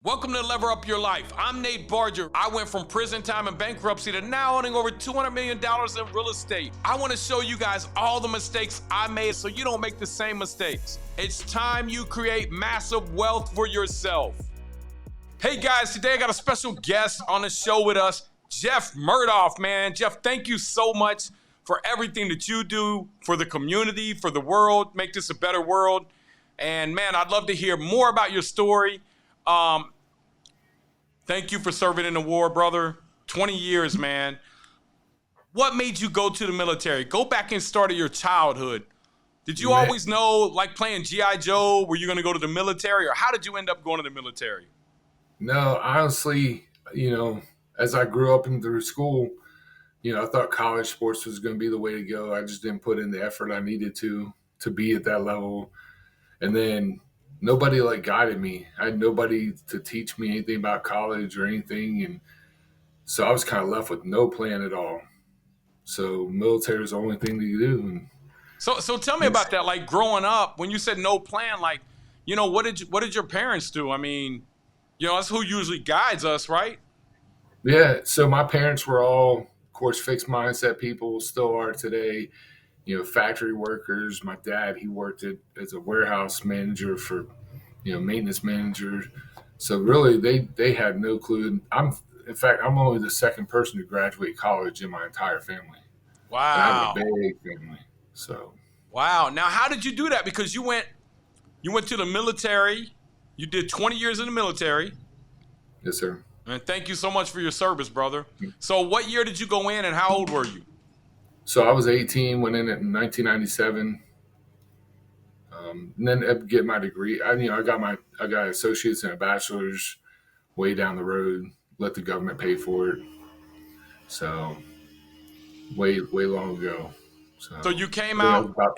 Welcome to Lever Up Your Life. I'm Nate Barger. I went from prison time and bankruptcy to now owning over $200 million in real estate. I want to show you guys all the mistakes I made so you don't make the same mistakes. It's time you create massive wealth for yourself. Hey guys, today I got a special guest on the show with us, Jeff Murdorf, man. Jeff, thank you so much for everything that you do for the community, for the world, make this a better world. And man, I'd love to hear more about your story. Thank you for serving in the war, brother. 20 years, man. What made you go to the military? Go back and start at your childhood. Did you always know, like playing G.I. Joe, were you going to go to the military, or how did you end up going to the military? No, honestly, as I grew up and through school, I thought college sports was going to be the way to go. I just didn't put in the effort I needed to be at that level. And then nobody guided me. I had nobody to teach me anything about college or anything, and so I was kind of left with no plan at all. So military was the only thing to do. And So tell me about that. Like growing up, when you said no plan, what did your parents do? I mean, that's who usually guides us, right? yeah, so my parents were all, of course, fixed mindset people, still are today. Factory workers. My dad, he worked as a warehouse manager for, maintenance manager. So really, they had no clue. In fact, I'm only the second person to graduate college in my entire family, and I have a Wow. big family. So Wow. Now, how did you do that? Because you went to the military. You did 20 years in the military. yes, sir. And thank you so much for your service, brother. So what year did you go in and how old were you? So I was 18, went in 1997, and then get my degree. I got associates and a bachelor's way down the road. Let the government pay for it. So way long ago. So So you came I think I was out, about.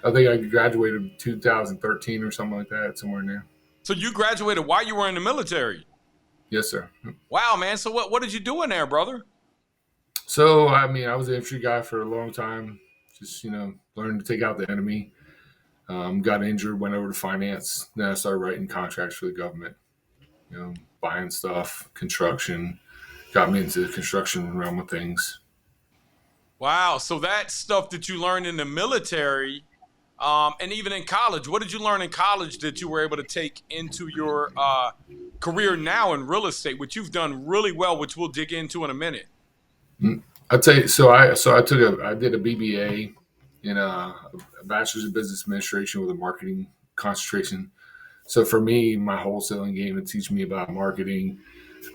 I think I graduated in 2013 or something like that, somewhere in there. so you graduated while you were in the military. Yes, sir. Wow, man. So what did you do in there, brother? So I was an infantry guy for a long time. Just learned to take out the enemy. Got injured, went over to finance. Then I started writing contracts for the government. Buying stuff, construction. Got me into the construction realm of things. Wow. So that stuff that you learned in the military, and even in college, what did you learn in college that you were able to take into your career now in real estate, which you've done really well, which we'll dig into in a minute? I tell you, I did a BBA in a bachelor's of business administration with a marketing concentration. So for me, my wholesaling game, it teaches me about marketing.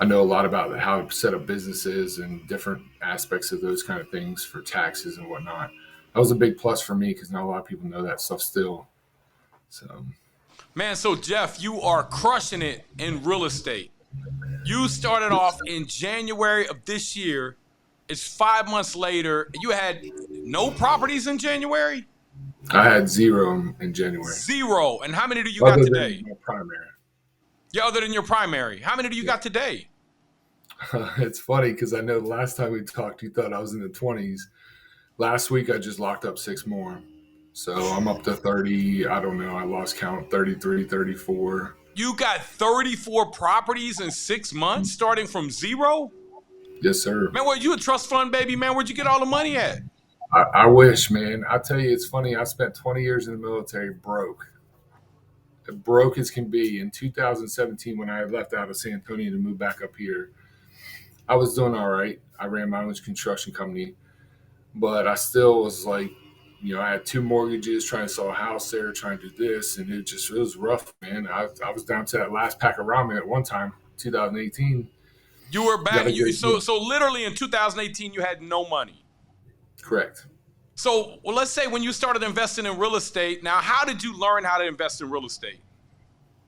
I know a lot about how to set up businesses and different aspects of those kind of things for taxes and whatnot. That was a big plus for me because not a lot of people know that stuff still. So Man, so Jeff, you are crushing it in real estate. You started off in January of this year. It's 5 months later. You had no properties in January? I had zero in January, Zero. And how many do you got other than today? my primary. Yeah, other than your primary. How many do you got today? It's funny because I know the last time we talked, you thought I was in the 20s. Last week, I just locked up six more. So I'm up to 30. I don't know. I lost count, 33, 34. You got 34 properties in 6 months starting from zero? Yes, sir. Man, were you a trust fund baby, man? Where'd you get all the money at? I wish, man. I tell you, it's funny. I spent 20 years in the military broke. Broke as can be. In 2017, when I left out of San Antonio to move back up here, I was doing all right. I ran my own construction company, but I still was like, I had two mortgages, trying to sell a house there, trying to do this, and it was rough, man. I was down to that last pack of ramen at one time, 2018. You were back. Got to You so get so literally in 2018, you had no money. correct. So, well, let's say when you started investing in real estate. Now, how did you learn how to invest in real estate?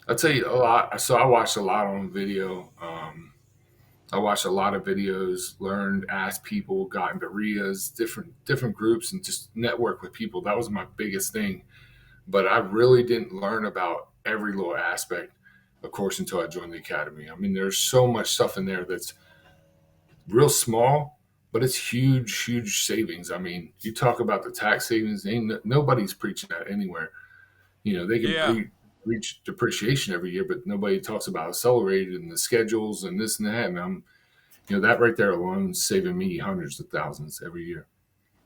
I'll tell you a lot. So I watched a lot on video. I watched a lot of videos, learned, asked people, got into RIAs, different groups, and just network with people. That was my biggest thing. But I really didn't learn about every little aspect, of course, until I joined the academy. I mean, there's so much stuff in there that's real small, but it's huge savings. I mean, you talk about the tax savings, ain't nobody's preaching that anywhere. They can Yeah. reach depreciation every year, but nobody talks about accelerated and the schedules and this and that. And that right there alone is saving me hundreds of thousands every year.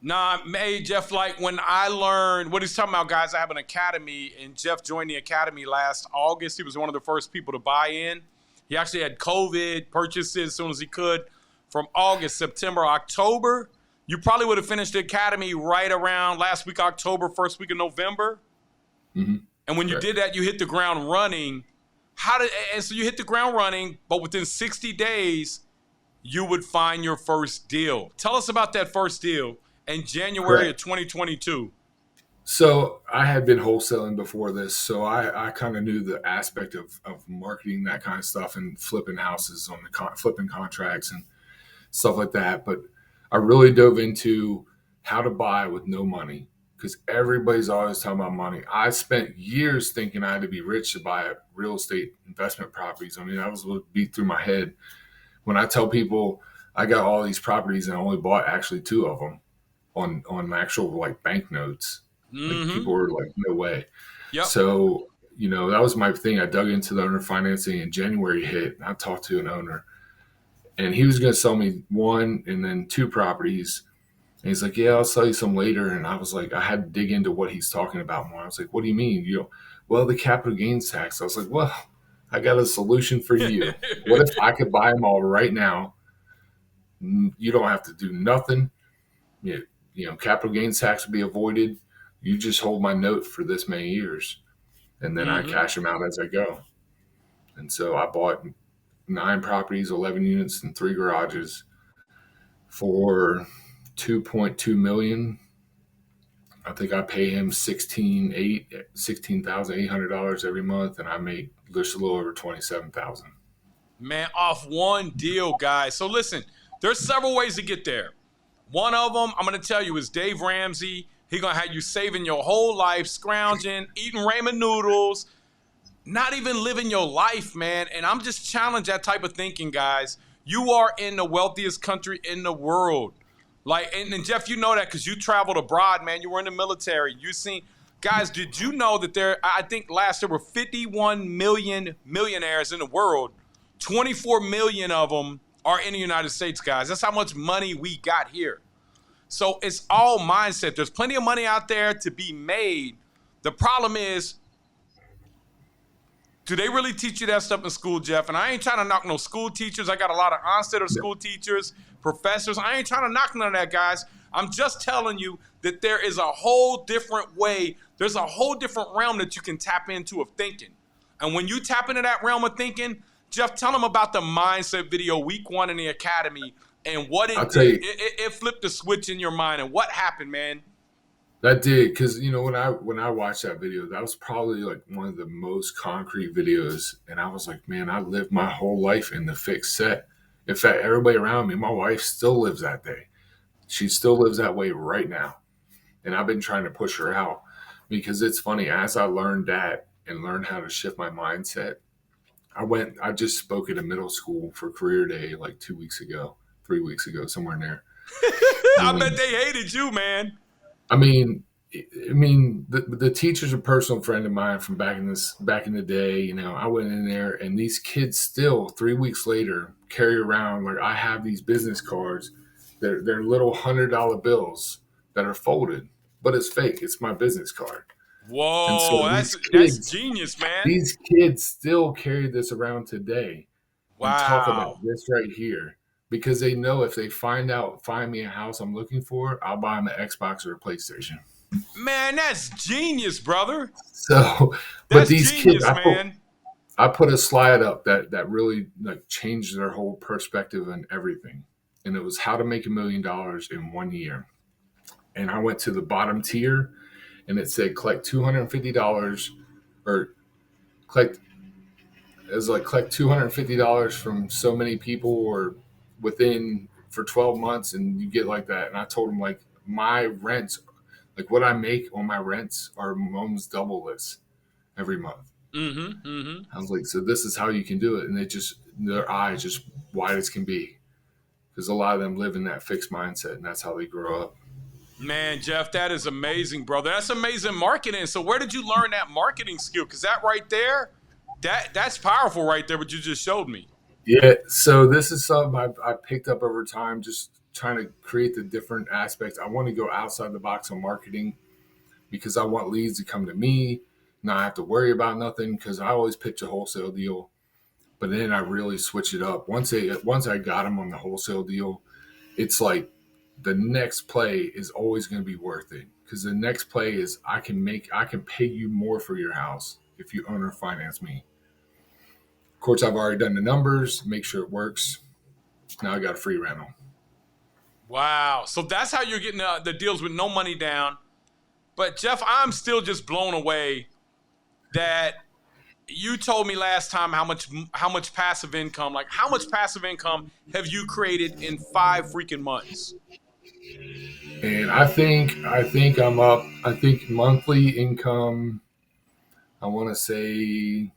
Nah, hey, Jeff, like when I learned what he's talking about, guys, I have an academy, and Jeff joined the academy last August. He was one of the first people to buy in. He actually had COVID, purchased it as soon as he could. From August, September, October, you probably would have finished the academy right around last week, October, first week of November. Mm-hmm. And when you did that, you hit the ground running. And so you hit the ground running, but within 60 days, you would find your first deal. Tell us about that first deal in January of 2022. So I had been wholesaling before this, so I kind of knew the aspect of marketing, that kind of stuff, and flipping houses on the flipping contracts and stuff like that. But I really dove into how to buy with no money, because everybody's always talking about money. I spent years thinking I had to be rich to buy real estate investment properties. I mean, that was what beat through my head. When I tell people I got all these properties and I only bought actually 2 of them on actual like banknotes, like people were like, no way. Yep. So, that was my thing. I dug into the owner financing, and January hit, and I talked to an owner, and he was going to sell me 1 and then 2 properties. And he's like, yeah, I'll sell you some later. And I was like, I had to dig into what he's talking about more. I was like, what do you mean? Well, the capital gains tax. I was like, well, I got a solution for you. What if I could buy them all right now? You don't have to do nothing. Capital gains tax would be avoided. You just hold my note for this many years, and then I cash them out as I go. And so I bought 9 properties, 11 units, and 3 garages for $2.2 million. I think I pay him $16,800 every month, and I make just a little over $27,000. Man, off 1 deal, guys. So listen, there's several ways to get there. One of them, I'm going to tell you, is Dave Ramsey. He's going to have you saving your whole life, scrounging, eating ramen noodles, not even living your life, man. And I'm just challenged that type of thinking, guys. You are in the wealthiest country in the world. And Jeff, you know that because you traveled abroad, man. You were in the military. You seen, guys, did you know that I think last year were 51 million millionaires in the world. 24 million of them are in the United States, guys. That's how much money we got here. So it's all mindset. There's plenty of money out there to be made. The problem is, do they really teach you that stuff in school, Jeff? And I ain't trying to knock no school teachers. I got a lot of Onstetter school teachers, professors. I ain't trying to knock none of that, guys. I'm just telling you that there is a whole different way. There's a whole different realm that you can tap into of thinking. And when you tap into that realm of thinking, Jeff, tell them about the mindset video week 1 in the academy and what it did. It flipped the switch in your mind. And what happened, man? That did, because when I watched that video, that was probably like one of the most concrete videos, and I was like, man, I lived my whole life in the fixed set. In fact, everybody around me, my wife still lives that day. She still lives that way right now, and I've been trying to push her out, because it's funny, as I learned that and learned how to shift my mindset, I just spoke at a middle school for career day like 3 weeks ago, somewhere in there. I bet they hated you, man. I mean, the teacher's a personal friend of mine from back in the day. I went in there, and these kids still 3 weeks later carry around, like, I have these business cards. They're little $100 bills that are folded, but it's fake. It's my business card. Whoa, so that's genius, man. These kids still carry this around today. Wow. And talk about this right here. Because they know if they find me a house I'm looking for, I'll buy them an Xbox or a PlayStation. Man, that's genius, brother. So, but these genius, kids, man. I put a slide up that really changed their whole perspective and everything. And it was how to make $1 million in 1 year. And I went to the bottom tier, and it said collect $250 or collect $250 from so many people or within for 12 months, and you get like that. And I told him, like, my rents, like what I make on my rents are almost double this every month. I was like, so this is how you can do it. And their eyes just wide as can be, because a lot of them live in that fixed mindset, and that's how they grow up. Man, Jeff, that is amazing, brother. That's amazing marketing. So where did you learn that marketing skill? Because that right there, that's powerful right there, what you just showed me. Yeah, so this is something I picked up over time, just trying to create the different aspects. I want to go outside the box on marketing because I want leads to come to me, not have to worry about nothing because I always pitch a wholesale deal. But then I really switch it up. Once I got them on the wholesale deal, it's like the next play is always going to be worth it because the next play is I can pay you more for your house if you own or finance me. Of course, I've already done the numbers, make sure it works. Now I got a free rental. Wow. So that's how you're getting the deals with no money down. But Jeff, I'm still just blown away that you told me last time how much passive income, like how much passive income have you created in 5 freaking months? And I think I'm up. I think monthly income. I want to say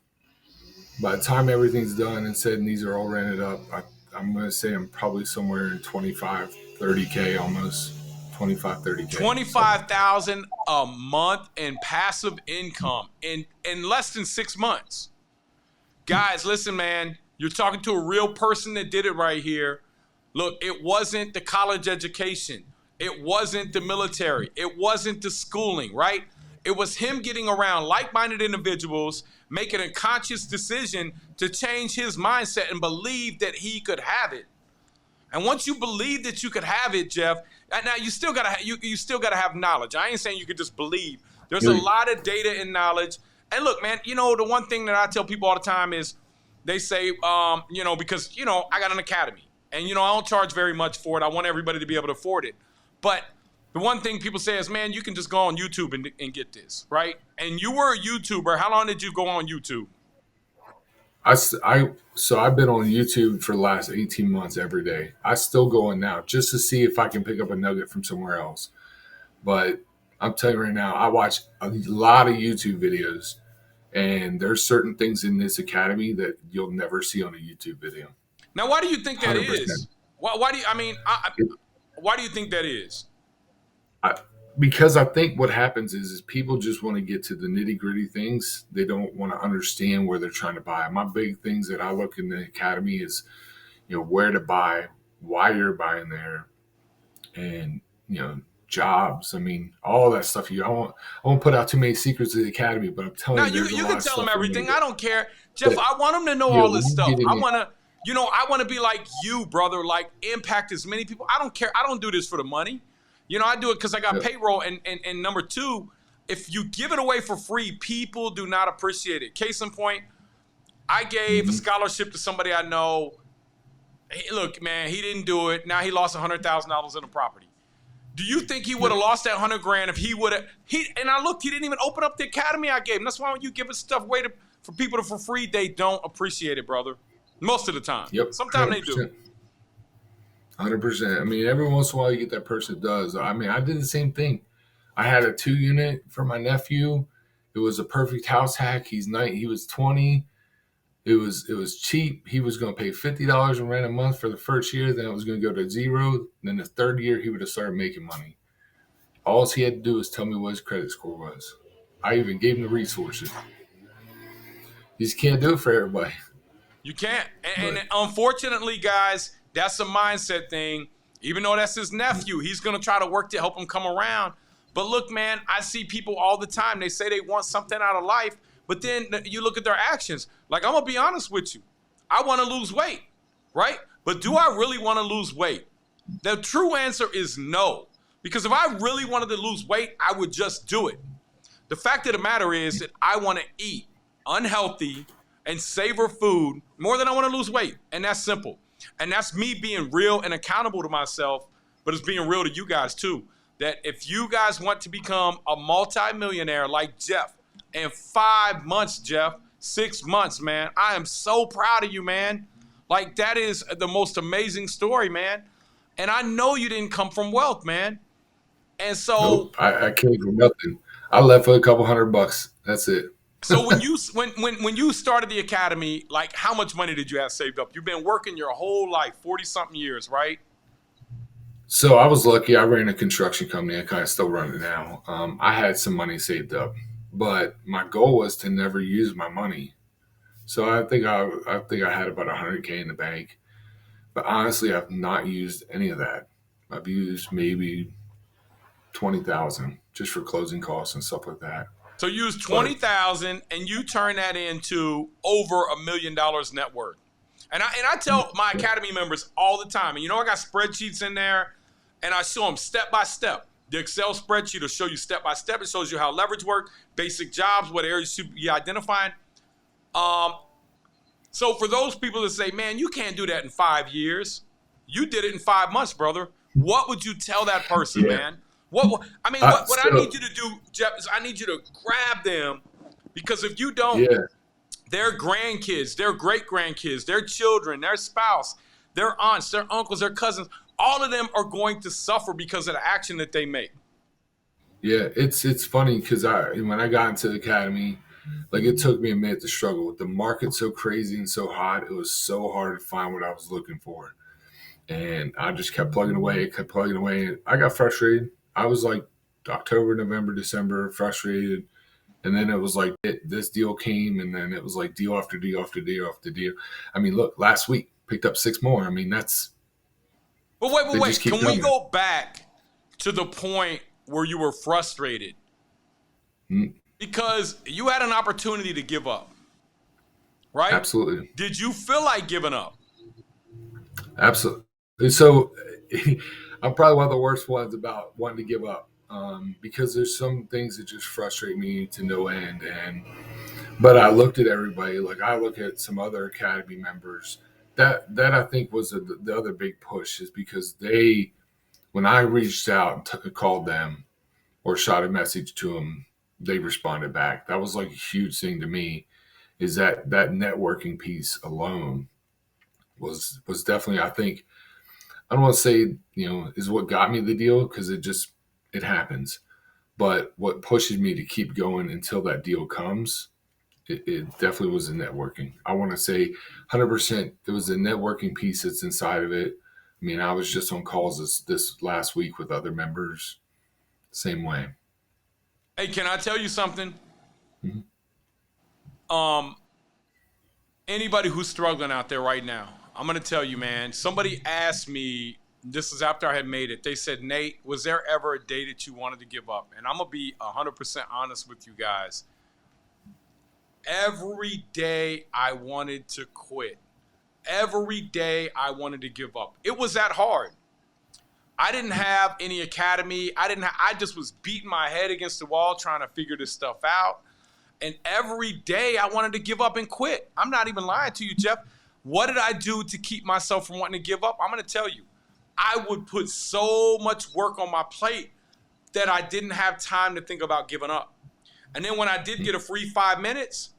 by the time everything's done and said, and these are all rented up, I'm going to say I'm probably somewhere in 25, 30K almost. 25, 30K. 25,000 a month in passive income in less than 6 months. Guys, listen, man, you're talking to a real person that did it right here. Look, it wasn't the college education. It wasn't the military. It wasn't the schooling, right? It was him getting around like-minded individuals, making a conscious decision to change his mindset and believe that he could have it. And once you believe that you could have it, Jeff, now you still gotta you still gotta have knowledge. I ain't saying you could just believe. There's a lot of data and knowledge. And look, man, the one thing that I tell people all the time is they say, because I got an academy, and I don't charge very much for it. I want everybody to be able to afford it. But the one thing people say is, man, you can just go on YouTube and get this, right? And you were a YouTuber. How long did you go on YouTube? So I've been on YouTube for the last 18 months every day. I still go in now just to see if I can pick up a nugget from somewhere else. But I'm telling you right now, I watch a lot of YouTube videos, and there's certain things in this academy that you'll never see on a YouTube video. Now, why do you think that 100%. is? Why do you? I mean, why do you think that is? Because I think what happens is people just want to get to the nitty gritty things. They don't want to understand where they're trying to buy. My big things that I look in the academy is, where to buy, why you're buying there, and jobs. I mean, all that stuff. I won't put out too many secrets of the academy, but I'm telling you, you can tell them everything. I don't care, Jeff. But, I want them to know all this stuff. I want to be like you, brother. Like impact as many people. I don't care. I don't do this for the money. I do it because I got payroll. And number two, if you give it away for free, people do not appreciate it. Case in point, I gave a scholarship to somebody I know. Hey, look, man, he didn't do it. Now he lost $100,000 in a property. Do you think he would have lost that $100,000 if he would have? And I looked, he didn't even open up the academy I gave him. That's why when you give us stuff away for people for free, they don't appreciate it, brother. Most of the time. Yep. Sometimes they do. 100%. I mean, every once in a while you get that person that does. I mean, I did the same thing. I had a 2-unit for my nephew. It was a perfect house hack. He was 20. It was cheap. He was going to pay $50 in rent a month for the first year. Then it was going to go to zero. Then the third year he would have started making money. All he had to do was tell me what his credit score was. I even gave him the resources. You just can't do it for everybody. You can't. And unfortunately, guys, that's a mindset thing. Even though that's his nephew, he's going to try to work to help him come around. But look, man, I see people all the time. They say they want something out of life, but then you look at their actions. Like, I'm going to be honest with you. I want to lose weight, right? But do I really want to lose weight? The true answer is no. Because if I really wanted to lose weight, I would just do it. The fact of the matter is that I want to eat unhealthy and savor food more than I want to lose weight. And that's simple. And that's me being real and accountable to myself, but it's being real to you guys too. That if you guys want to become a multimillionaire like Jeff in 5 months, Jeff, 6 months, man, I am so proud of you, man. Like, that is the most amazing story, man. And I know you didn't come from wealth, man. And so nope, I came from nothing. I left with a couple $100. That's it. So when you started the academy, like, how much money did you have saved up? You've been working your whole life, 40-something years, right? So I was lucky. I ran a construction company. I kind of still run it now. I had some money saved up, but my goal was to never use my money. So I think I had about 100K in the bank, but honestly, I've not used any of that. I've used maybe 20,000 just for closing costs and stuff like that. So you use But 20,000 and you turn that into over $1 million net worth. And I tell my academy members all the time, and I got spreadsheets in there, and I show them step by step. The Excel spreadsheet will show you step by step. It shows you how leverage work, basic jobs, what areas you should be identifying. So for those people that say, man, you can't do that in 5 years, you did it in 5 months, brother. What would you tell that person, yeah, man? What I so need you to do, Jeff, is I need you to grab them, because if you don't, yeah, their grandkids, their great-grandkids, their children, their spouse, their aunts, their uncles, their cousins, all of them are going to suffer because of the action that they make. yeah. It's funny because when I got into the academy, like it took me a minute to struggle with the market so crazy and so hot. It was so hard to find what I was looking for, and I just kept plugging away, kept plugging away. I got frustrated. I was like October, November, December, frustrated. And then it was like this deal came, and then it was like deal after deal after deal after deal. I mean, look, last week picked up 6 more. I mean, But they just wait. keep Can we coming. go back to the point where you were frustrated? Mm, Because you had an opportunity to give up, right? absolutely, Did you feel like giving up? absolutely. So I'm probably one of the worst ones about wanting to give up, because there's some things that just frustrate me to no end. But I looked at everybody. Like I look at some other academy members. That I think was the other big push is because when I reached out and called them or shot a message to them, they responded back. That was like a huge thing to me. Is that networking piece alone was definitely, I think, I don't want to say is what got me the deal, because it happens. But what pushes me to keep going until that deal comes, it definitely was the networking. I want to say 100%. There was a networking piece that's inside of it. I mean, I was just on calls this last week with other members, same way. Hey, can I tell you something? Mhm. Um, Anybody who's struggling out there right now, I'm gonna tell you, man. Somebody asked me. This is after I had made it. They said, Nate, was there ever a day that you wanted to give up? And I'm gonna be 100% honest with you guys. Every day I wanted to quit. Every day I wanted to give up. It was that hard. I didn't have any academy. I just was beating my head against the wall trying to figure this stuff out. And every day I wanted to give up and quit. I'm not even lying to you, Jeff. What did I do to keep myself from wanting to give up? I'm going to tell you. I would put so much work on my plate that I didn't have time to think about giving up. And then when I did get a free 5 minutes,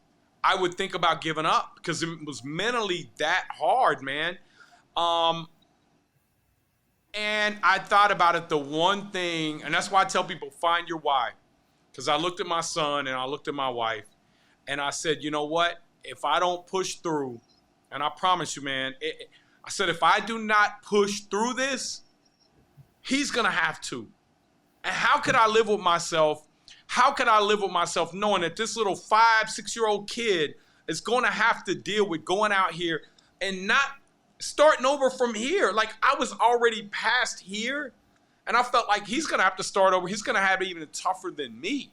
I would think about giving up because it was mentally that hard, man. And I thought about it, the one thing, and that's why I tell people, find your why. Because I looked at my son and I looked at my wife and I said, you know what? If I don't push through, and I promise you, man, I said, if I do not push through this, he's going to have to. And how could I live with myself? How could I live with myself knowing that this little 5-6-year-old kid is going to have to deal with going out here and not starting over from here? Like I was already past here. And I felt like he's going to have to start over. He's going to have it even tougher than me.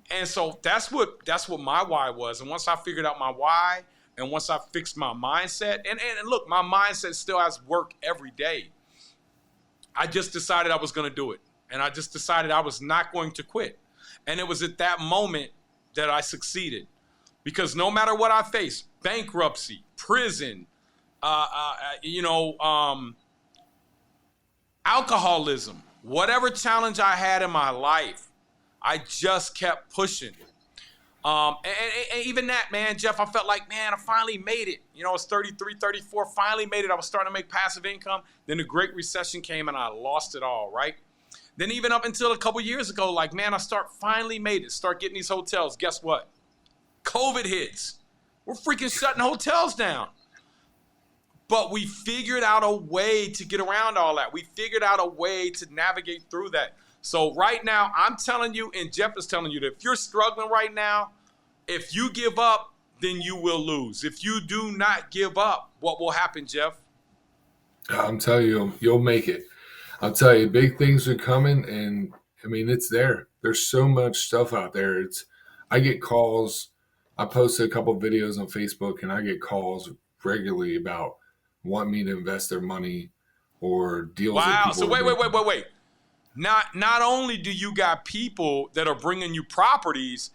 And so that's what my why was. And once I figured out my why, and once I fixed my mindset, and look, my mindset still has work every day. I just decided I was going to do it. And I just decided I was not going to quit. And it was at that moment that I succeeded. Because no matter what I faced, bankruptcy, prison, alcoholism, whatever challenge I had in my life, I just kept pushing. And even that, man, Jeff, I felt like, man, I finally made it. I was 33, 34, finally made it. I was starting to make passive income. Then the Great Recession came and I lost it all, right? Then even up until a couple years ago, like, man, I finally made it. Start getting these hotels. Guess what? COVID hits. We're freaking shutting hotels down. But we figured out a way to get around all that. We figured out a way to navigate through that. So right now, I'm telling you, and Jeff is telling you, that if you're struggling right now, if you give up, then you will lose. If you do not give up, what will happen, Jeff? I'm telling you, you'll make it. I'll tell you, big things are coming, and I mean, it's there. There's so much stuff out there. I get calls. I posted a couple of videos on Facebook, and I get calls regularly about wanting me to invest their money or deals. Wow. So wait. Not only do you got people that are bringing you properties,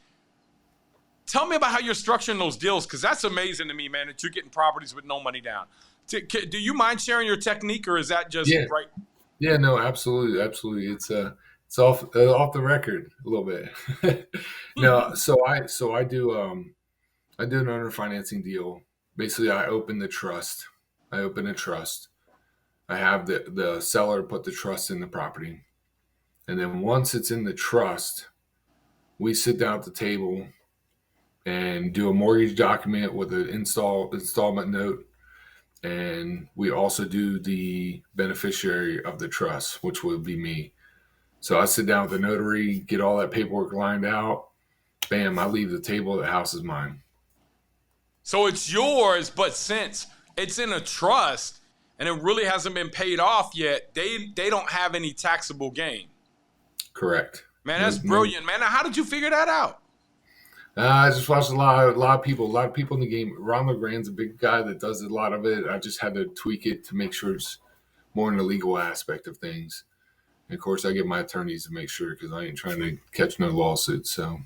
tell me about how you're structuring those deals, because that's amazing to me, man, that you're getting properties with no money down. Do you mind sharing your technique, or is that just right? Yeah, no, absolutely. It's off the record a little bit. No, so I do an owner financing deal. Basically, I open a trust. I have the seller put the trust in the property. And then once it's in the trust, we sit down at the table and do a mortgage document with an installment note. And we also do the beneficiary of the trust, which would be me. So I sit down with the notary, get all that paperwork lined out. Bam, I leave the table. The house is mine. So it's yours, but since it's in a trust and it really hasn't been paid off yet, they don't have any taxable gain. Correct. Man, that's brilliant, man. Now, how did you figure that out? I just watched a lot of people in the game. Ron LeGrand's a big guy that does a lot of it. I just had to tweak it to make sure it's more in the legal aspect of things. And of course, I get my attorneys to make sure, because I ain't trying to catch no lawsuits. So,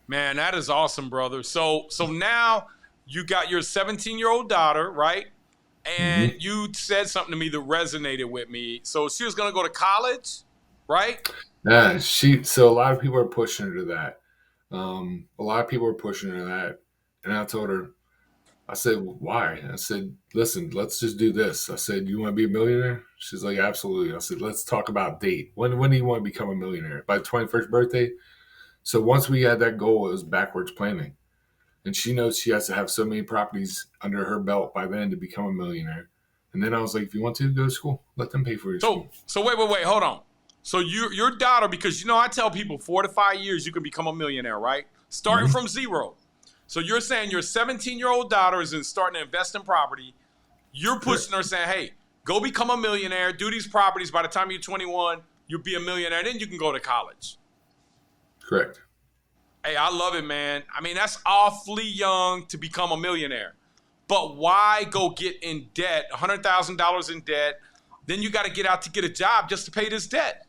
man, that is awesome, brother. So now you got your 17-year-old daughter, right? And you said something to me that resonated with me. So she was going to go to college, right? Yeah, so a lot of people are pushing her to that. And I told her, I said, why? I said, listen, let's just do this. I said, you want to be a millionaire? She's like, absolutely. I said, let's talk about date. When do you want to become a millionaire? By the 21st birthday? So once we had that goal, it was backwards planning. And she knows she has to have so many properties under her belt by then to become a millionaire. And then I was like, if you want to go to school, let them pay for your school. So wait, hold on. So your daughter, because I tell people 4 to 5 years you can become a millionaire, right? Starting from zero. So you're saying your 17-year-old daughter is starting to invest in property. You're pushing her saying, hey, go become a millionaire, do these properties. By the time you're 21, you'll be a millionaire. Then you can go to college. Correct. Hey, I love it, man. I mean, that's awfully young to become a millionaire. But why go get in debt, $100,000 in debt? Then you got to get out to get a job just to pay this debt.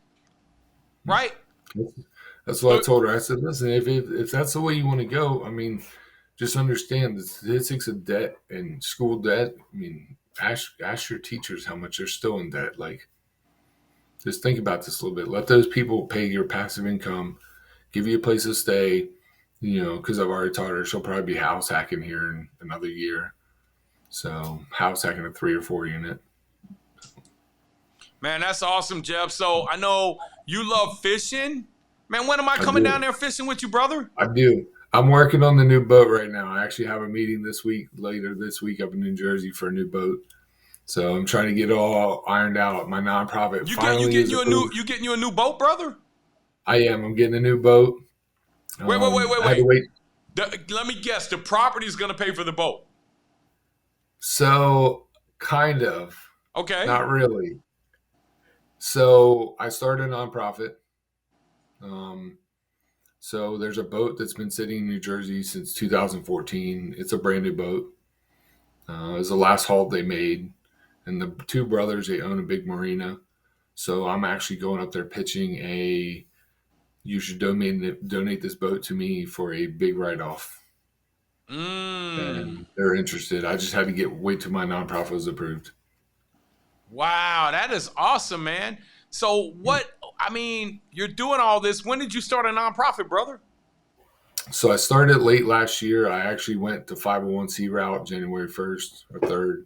Right? That's what I told her. I said, listen, if that's the way you want to go, I mean, just understand the statistics of debt and school debt. I mean, ask your teachers how much they're still in debt. Like, just think about this a little bit. Let those people pay your passive income, give you a place to stay, because I've already taught her she'll probably be house hacking here in another year. So house hacking a 3 or 4 unit. Man, that's awesome, Jeff. So I know you love fishing. Man, when am I coming down there fishing with you, brother? I do. I'm working on the new boat right now. I actually have a meeting later this week up in New Jersey for a new boat. So I'm trying to get it all ironed out. My nonprofit you getting you a new boat, brother? I am. I'm getting a new boat. Wait. I had to wait. Let me guess. The property is going to pay for the boat. So, kind of. Okay. Not really. So I started a nonprofit. So there's a boat that's been sitting in New Jersey since 2014. It's a brand new boat. It was the last haul they made. And the two brothers, they own a big marina. So I'm actually going up there pitching you should donate this boat to me for a big write-off. And they're interested. I just had to wait till my nonprofit was approved. Wow, that is awesome, man. So you're doing all this. When did you start a nonprofit, brother? So I started late last year. I actually went to 501c route January 1st or 3rd.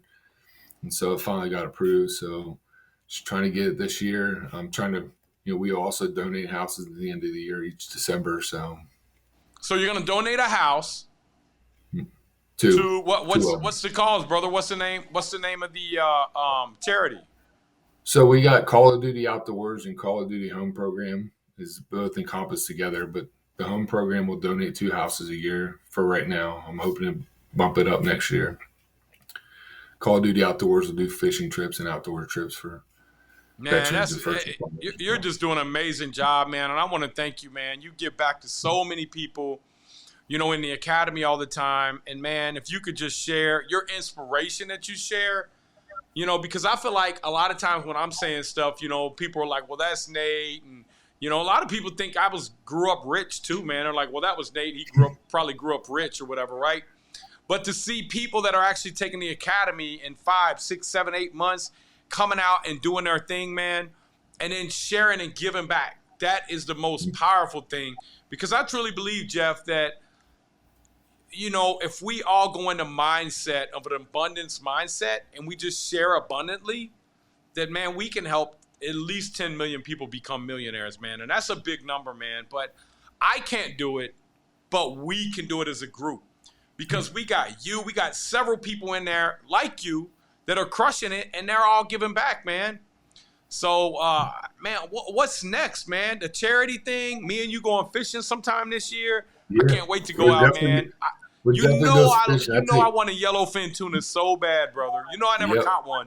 And so it finally got approved. So just trying to get it this year. I'm trying to, we also donate houses at the end of the year, each December. So you're going to donate a house. Two. To what? Two of them. What's the cause, brother? What's the name? What's the name of the charity? So we got Call of Duty Outdoors and Call of Duty Home Program is both encompassed together, but the home program will donate 2 houses a year for right now. I'm hoping to bump it up next year. Call of Duty Outdoors will do fishing trips and outdoor trips for Man, veterans and first you're responders. just doing an amazing job, man, and I want to thank you, man. You give back to so many people, in the academy all the time, and man, if you could just share your inspiration that you share, because I feel like a lot of times when I'm saying stuff, people are like, well, that's Nate, and a lot of people think I grew up rich too, man. They're like, well, that was Nate. He probably grew up rich or whatever, right? But to see people that are actually taking the academy in 5, 6, 7, 8 months, coming out and doing their thing, man, and then sharing and giving back, that is the most powerful thing. Because I truly believe, Jeff, that, if we all go into mindset of an abundance mindset and we just share abundantly, that, man, we can help at least 10 million people become millionaires, man. And that's a big number, man. But I can't do it, but we can do it as a group. Because we got you, we got several people in there like you that are crushing it, and they're all giving back, man. So, man, what's next, man? The charity thing, me and you going fishing sometime this year. Yeah. I can't wait to go out, man. I want a yellowfin tuna so bad, brother. I never caught one.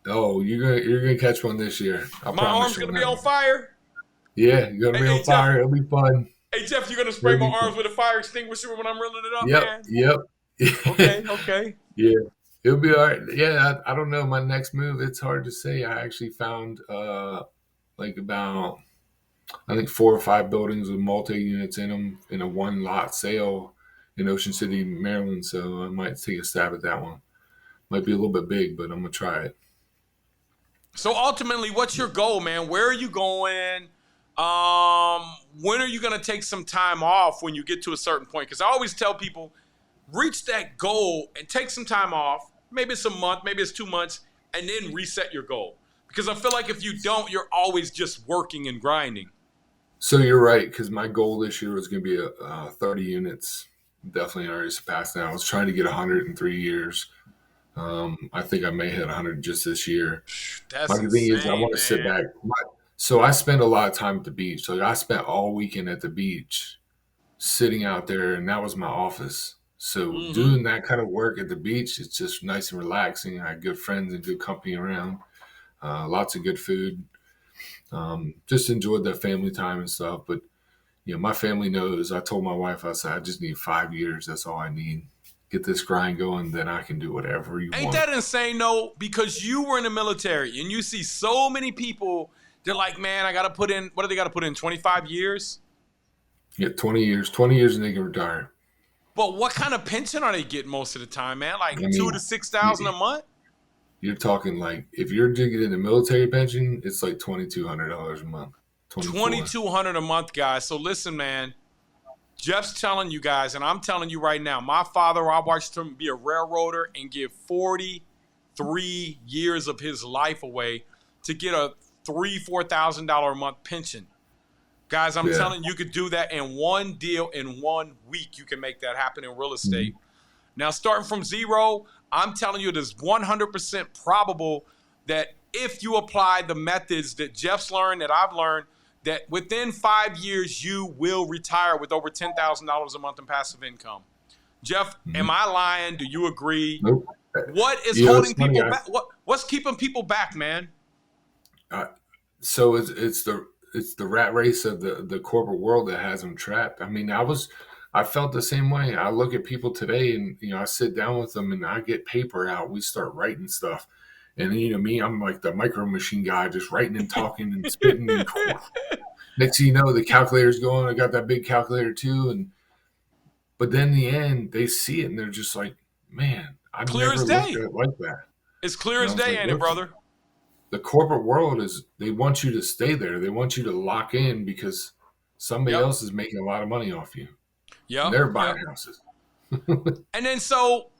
Oh, you're gonna catch one this year. My arm's gonna be on fire. Yeah, you're gonna be on fire. It'll be fun. Hey, Jeff, you're going to spray my arms with a fire extinguisher when I'm reeling it up, man? Yep. Okay. Yeah, it'll be all right. Yeah, I don't know. My next move, it's hard to say. I actually found about, I think 4 or 5 buildings with multi-units in them in a 1-lot sale in Ocean City, Maryland. So I might take a stab at that one. Might be a little bit big, but I'm going to try it. So ultimately, what's your goal, man? Where are you going? When are you going to take some time off when you get to a certain point? Because I always tell people, reach that goal and take some time off. Maybe it's a month, maybe it's 2 months, and then reset your goal. Because I feel like if you don't, you're always just working and grinding. So you're right, because my goal this year was going to be 30 units. Definitely already surpassed that. I was trying to get 100 in 3 years. I think I may hit 100 just this year. That's my thing is, I want to sit back. So I spend a lot of time at the beach. So I spent all weekend at the beach sitting out there, and that was my office. So doing that kind of work at the beach, it's just nice and relaxing. I had good friends and good company around, lots of good food. Just enjoyed that family time and stuff. But, my family knows. I told my wife, I said, I just need 5 years. That's all I need. Get this grind going, then I can do whatever you want. Ain't that insane, though? Because you were in the military, and you see so many people. They're like, man, I got to put in, what do they got to put in, 25 years? Yeah, 20 years. 20 years and they can retire. But what kind of pension are they getting most of the time, man? Like $2,000 to $6,000 a month? You're talking like, if you're getting a military pension, it's like $2,200 a month. $2,200 a month, guys. So listen, man, Jeff's telling you guys, and I'm telling you right now, my father, I watched him be a railroader and give 43 years of his life away to get a $3,000-$4,000 a month pension. Guys, I'm telling you, could do that in one deal in 1 week. You can make that happen in real estate. Now, starting from zero, I'm telling you, it is 100% probable that if you apply the methods that Jeff's learned, that I've learned, that within 5 years, you will retire with over $10,000 a month in passive income. Jeff, am I lying? Do you agree? Nope. What is holding people back? What's keeping people back, man? So it's the rat race of the corporate world that has them trapped. I mean, I felt the same way. I look at people today, and I sit down with them, and I get paper out. We start writing stuff, and then me, I'm like the micro machine guy, just writing and talking and spitting. And next thing you know, the calculator's going. I got that big calculator too, but then in the end, they see it and they're just like, man, I never looked at it like that. It's clear as day, ain't it, brother? The corporate world they want you to stay there. They want you to lock in because somebody else is making a lot of money off you. Yeah. They're buying houses. And then so,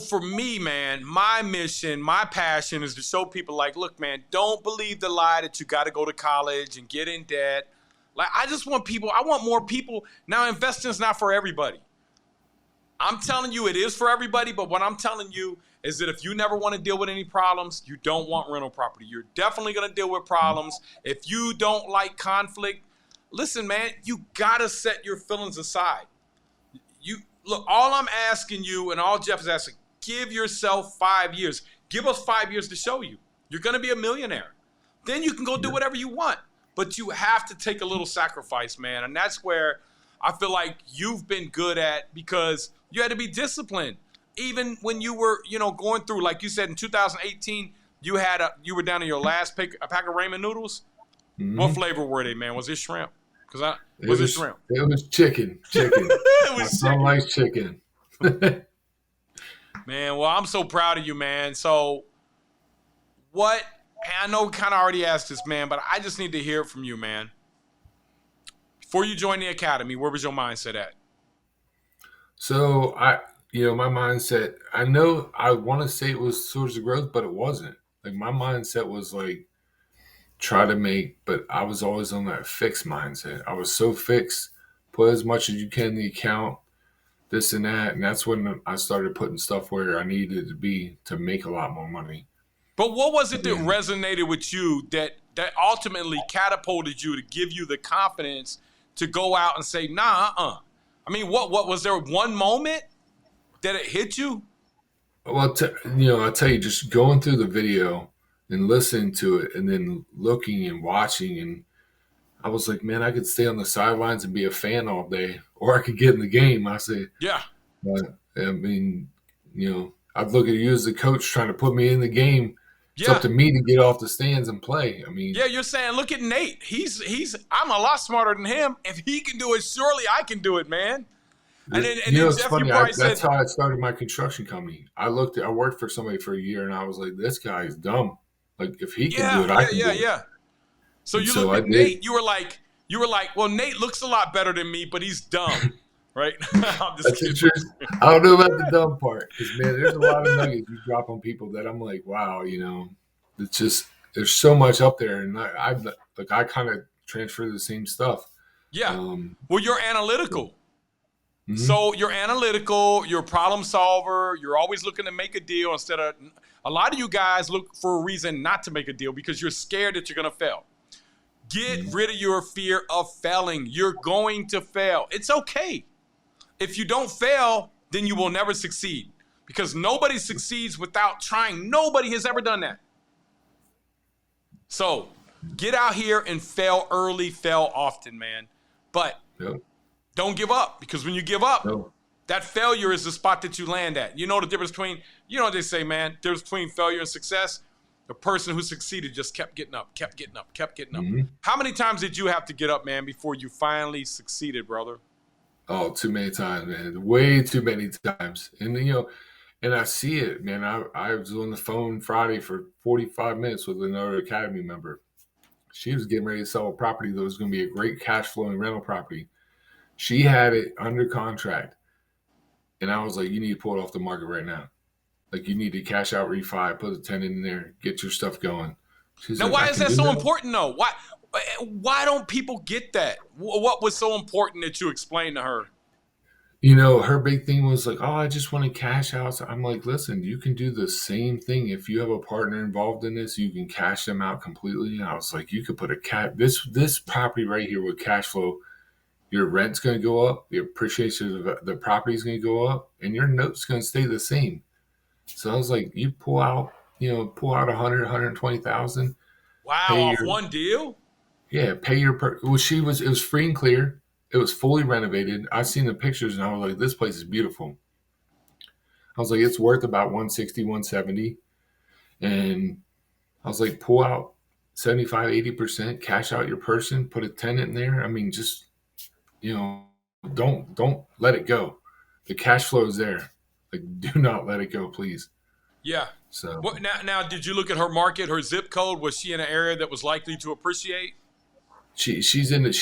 for me, man, my mission, my passion is to show people like, look, man, don't believe the lie that you got to go to college and get in debt. Like, I want more people. Now, investing is not for everybody. I'm telling you, it is for everybody. But what I'm telling you is that if you never want to deal with any problems, you don't want rental property. You're definitely going to deal with problems. If you don't like conflict, listen, man, you got to set your feelings aside. You look, all I'm asking you and all Jeff is asking, give yourself 5 years. Give us 5 years to show you. You're going to be a millionaire. Then you can go do whatever you want. But you have to take a little sacrifice, man. And that's where I feel like you've been good at, because you had to be disciplined. Even when you were, going through, like you said, in 2018, you were down to your last pack of ramen noodles. Mm-hmm. What flavor were they, man? Was it shrimp? It was shrimp? It was chicken. It was chicken. My likes chicken. Man, well, I'm so proud of you, man. So I know we kind of already asked this, man, but I just need to hear it from you, man. Before you joined the academy, where was your mindset at? So my mindset, I know I want to say it was towards the growth, but it wasn't. Like, my mindset was like, try to make, but I was always on that fixed mindset. I was so fixed, put as much as you can in the account, this and that. And that's when I started putting stuff where I needed to be to make a lot more money. But what was it that resonated with you that ultimately catapulted you to give you the confidence to go out and say, nah, I mean, what was there one moment that it hit you? Well, I'll tell you, just going through the video and listening to it and then looking and watching, and I was like, man, I could stay on the sidelines and be a fan all day, or I could get in the game. I said, yeah. I mean, I'd look at you as the coach trying to put me in the game. It's up to me to get off the stands and play. I mean, yeah, you're saying, look at Nate. I'm a lot smarter than him. If he can do it, surely I can do it, man. And then it's Jeff, funny. That's how I started my construction company. I worked for somebody for a year, and I was like, this guy is dumb. Like, if he can do it, I can do it. Yeah. So you looked at Nate. You were like, well, Nate looks a lot better than me, but he's dumb. Right? I'm just kidding. I don't know about the dumb part, because, man, there's a lot of nuggets you drop on people that I'm like, wow, it's just, there's so much up there, and I kind of transfer the same stuff. Yeah. Well, you're analytical. Mm-hmm. So you're analytical, you're a problem solver, you're always looking to make a deal instead of, a lot of you guys look for a reason not to make a deal because you're scared that you're going to fail. Get rid of your fear of failing. You're going to fail. It's okay. If you don't fail, then you will never succeed, because nobody succeeds without trying. Nobody has ever done that. So get out here and fail early, fail often, man. But don't give up, because when you give up, that failure is the spot that you land at. You know the difference between, what they say, man, the difference between failure and success? The person who succeeded just kept getting up, kept getting up, kept getting up. Mm-hmm. How many times did you have to get up, man, before you finally succeeded, brother? Oh, too many times, man. Way too many times. And, and I see it, man. I was on the phone Friday for 45 minutes with another academy member. She was getting ready to sell a property that was going to be a great cash flowing rental property. She had it under contract. And I was like, you need to pull it off the market right now. Like, you need to cash out refi, put a tenant in there, get your stuff going. She's now, like, why is that so important, though? Why don't people get that? What was so important that you explained to her? Her big thing was like, oh, I just want to cash out. So I'm like, listen, you can do the same thing. If you have a partner involved in this, you can cash them out completely. And I was like, you could put this property right here with cash flow. Your rent's going to go up. The appreciation of the property is going to go up, and your note's going to stay the same. So I was like, you pull out 120,000. Wow, off one deal? Yeah, pay your it was free and clear. It was fully renovated. I seen the pictures and I was like, this place is beautiful. I was like, it's worth about 160, 170. And I was like, pull out 75, 80%, cash out your person, put a tenant in there. I mean, just, don't let it go. The cash flow is there. Like, do not let it go, please. Yeah. So now, did you look at her market, her zip code? Was she in an area that was likely to appreciate? She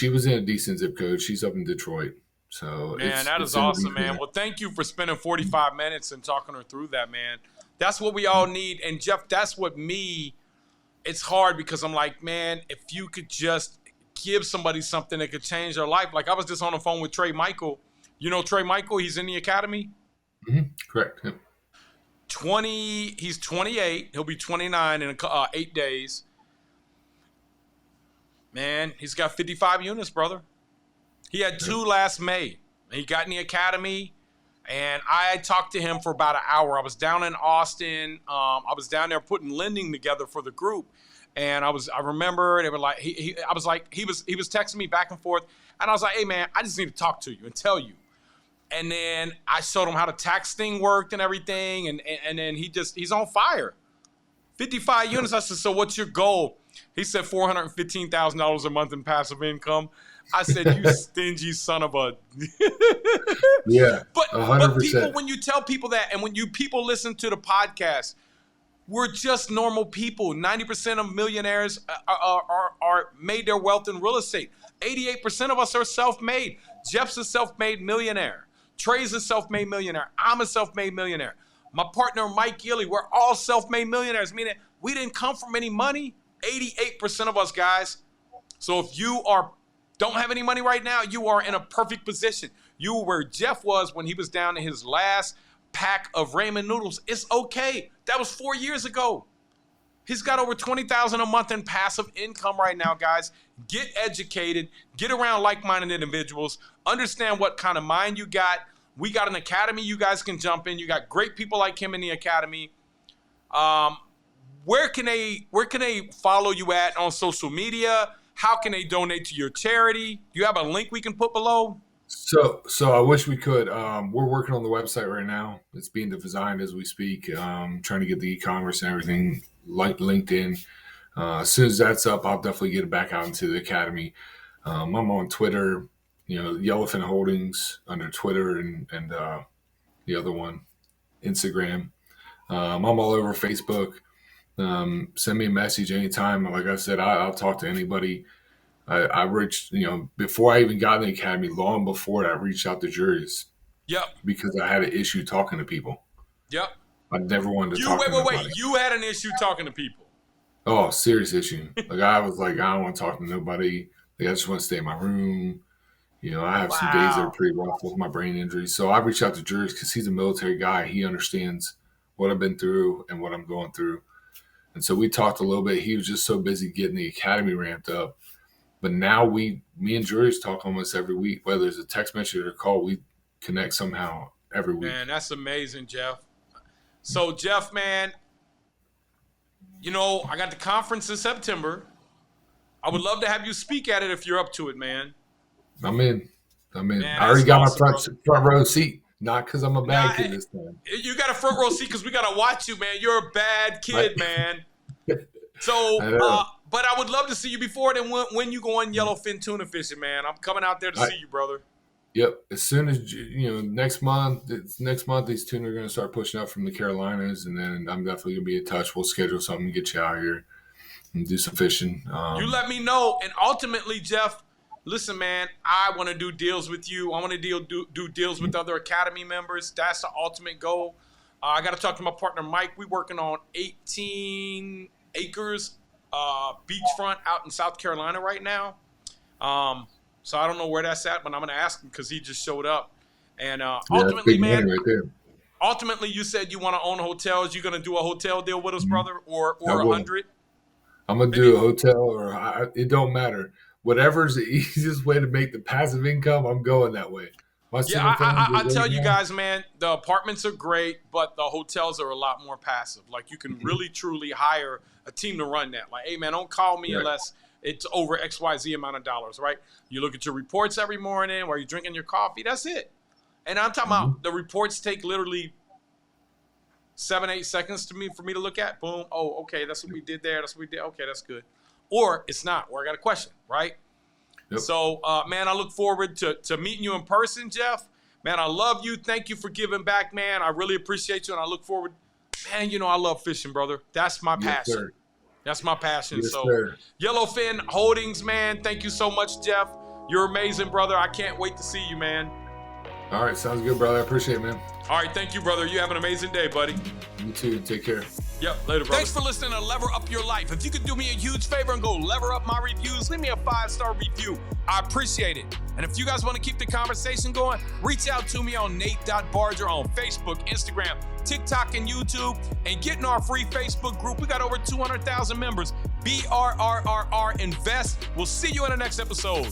was in a decent zip code. She's up in Detroit. So man, that is awesome, man. Well, thank you for spending 45 minutes and talking her through that, man. That's what we all need. And Jeff, that's what it's hard, because I'm like, man, if you could just give somebody something that could change their life. Like, I was just on the phone with Trey Michael. You know Trey Michael? He's in the academy. Correct. Yep. 20. He's 28. He'll be 29 in 8 days. Man, he's got 55 units, brother. He had 2 last May. He got in the academy, and I talked to him for about an hour. I was down in Austin. I was down there putting lending together for the group, and I remember they were like, he was texting me back and forth, and I was like, hey man, I just need to talk to you and tell you. And then I showed him how the tax thing worked and everything, and then he's on fire. 55 units. I said, so what's your goal? He said $415,000 a month in passive income. I said, you stingy son of a. Yeah, but 100%. People, when you tell people that, and when people listen to the podcast, we're just normal people. 90% of millionaires are made their wealth in real estate. 88% of us are self-made. Jeff's a self-made millionaire. Trey's a self-made millionaire. I'm a self-made millionaire. My partner, Mike Gilly, we're all self-made millionaires, meaning we didn't come from any money. 88% of us, guys. So if you don't have any money right now, you are in a perfect position. You were where Jeff was when he was down to his last pack of ramen noodles. It's okay. That was 4 years ago. He's got over $20,000 a month in passive income right now, guys. Get educated. Get around like-minded individuals. Understand what kind of mind you got. We got an academy you guys can jump in. You got great people like him in the academy. Where can they follow you at on social media? How can they donate to your charity? Do you have a link we can put below? So I wish we could. We're working on the website right now. It's being designed as we speak. Trying to get the e-commerce and everything like LinkedIn. As soon as that's up, I'll definitely get it back out into the academy. I'm on Twitter, Yellowfin Holdings under Twitter and the other one, Instagram. I'm all over Facebook. Send me a message anytime. Like I said, I'll talk to anybody. I reached, before I even got in the academy, long before that, I reached out to juries. Yep. Because I had an issue talking to people. Yep. I never wanted to talk to nobody. Wait. You had an issue talking to people. Oh, serious issue. Like I was like, I don't want to talk to nobody. Like I just want to stay in my room. I have some days that are pretty rough with my brain injury. So I reached out to juries because he's a military guy. He understands what I've been through and what I'm going through. And so we talked a little bit. He was just so busy getting the academy ramped up. But now me and juries talk almost every week, whether it's a text message or a call, we connect somehow every week. Man, that's amazing, Jeff. So, Jeff, man, I got the conference in September. I would love to have you speak at it if you're up to it, man. I'm in. Man, I that's already got awesome, my front row seat. Not because I'm a bad kid this time. You got a front row seat because we got to watch you, man. You're a bad kid, man. So, but I would love to see you before then when you go on yellowfin tuna fishing, man. I'm coming out there to see you, brother. Yep. As soon as, next month, these tuna are going to start pushing up from the Carolinas, and then I'm definitely going to be in touch. We'll schedule something to get you out here and do some fishing. You let me know. And ultimately, Jeff, listen, man, I want to do deals with you. I want to do deals with other academy members. That's the ultimate goal. I got to talk to my partner, Mike. We're working on 18 acres beachfront out in South Carolina right now. So I don't know where that's at, but I'm going to ask him because he just showed up. And ultimately, man, right there. Ultimately, you said you want to own hotels. You're going to do a hotel deal with us, brother, or 100? I'm going to do a hotel or it don't matter. Whatever's the easiest way to make the passive income, I'm going that way. I tell you guys, man, the apartments are great, but the hotels are a lot more passive. Like you can really, truly hire a team to run that. Like, hey, man, don't call me unless it's over XYZ amount of dollars, right? You look at your reports every morning while you're drinking your coffee. That's it. And I'm talking about the reports take literally 7-8 seconds for me to look at. Boom. Oh, okay, that's what we did there. That's what we did. Okay, that's good. Or it's not, or I got a question, right? Yep. So, man, I look forward to meeting you in person, Jeff. Man, I love you. Thank you for giving back, man. I really appreciate you, and I look forward. Man, I love fishing, brother. That's my passion. Sir. That's my passion. Yes, so, sir. Yellowfin Holdings, man, thank you so much, Jeff. You're amazing, brother. I can't wait to see you, man. All right, sounds good, brother. I appreciate it, man. All right, thank you, brother. You have an amazing day, buddy. You too. Take care. Yep, later, brother. Thanks for listening to Lever Up Your Life. If you could do me a huge favor and go lever up my reviews, leave me a 5-star review. I appreciate it. And if you guys want to keep the conversation going, reach out to me on Nate.Barger on Facebook, Instagram, TikTok, and YouTube. And get in our free Facebook group. We got over 200,000 members. BRRRR Invest. We'll see you in the next episode.